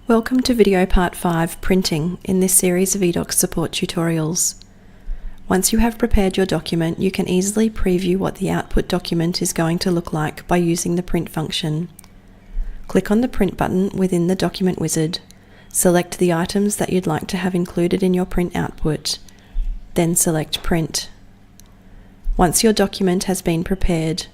Welcome to video part 5, Printing, in this series of eDocs support tutorials. Once you have prepared your document, you can easily preview what the output document is going to look like by using the print function. Click on the print button within the document wizard, select the items that you'd like to have included in your print output, then select Print. Once your document has been prepared,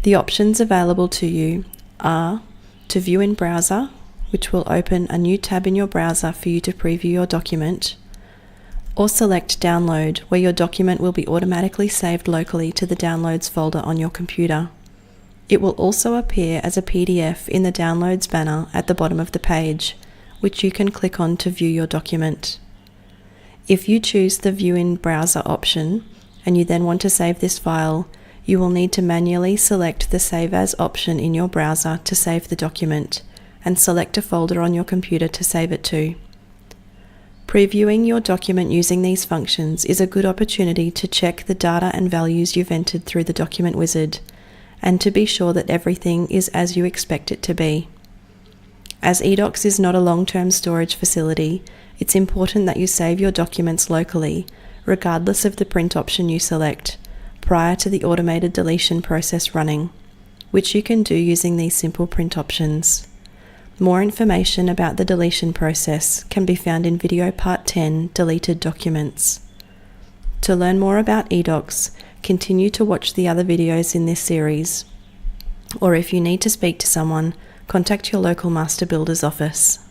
the options available to you are to view in browser, which will open a new tab in your browser for you to preview your document, or select Download, where your document will be automatically saved locally to the Downloads folder on your computer. It will also appear as a PDF in the Downloads banner at the bottom of the page, which you can click on to view your document. If you choose the View in Browser option, and you then want to save this file, you will need to manually select the Save As option in your browser to save the document, and select a folder on your computer to save it to. Previewing your document using these functions is a good opportunity to check the data and values you've entered through the document wizard, and to be sure that everything is as you expect it to be. As eDocs is not a long-term storage facility, it's important that you save your documents locally, regardless of the print option you select, prior to the automated deletion process running, which you can do using these simple print options. More information about the deletion process can be found in video part 10, Deleted Documents. To learn more about eDocs, continue to watch the other videos in this series, or if you need to speak to someone, contact your local Master Builder's office.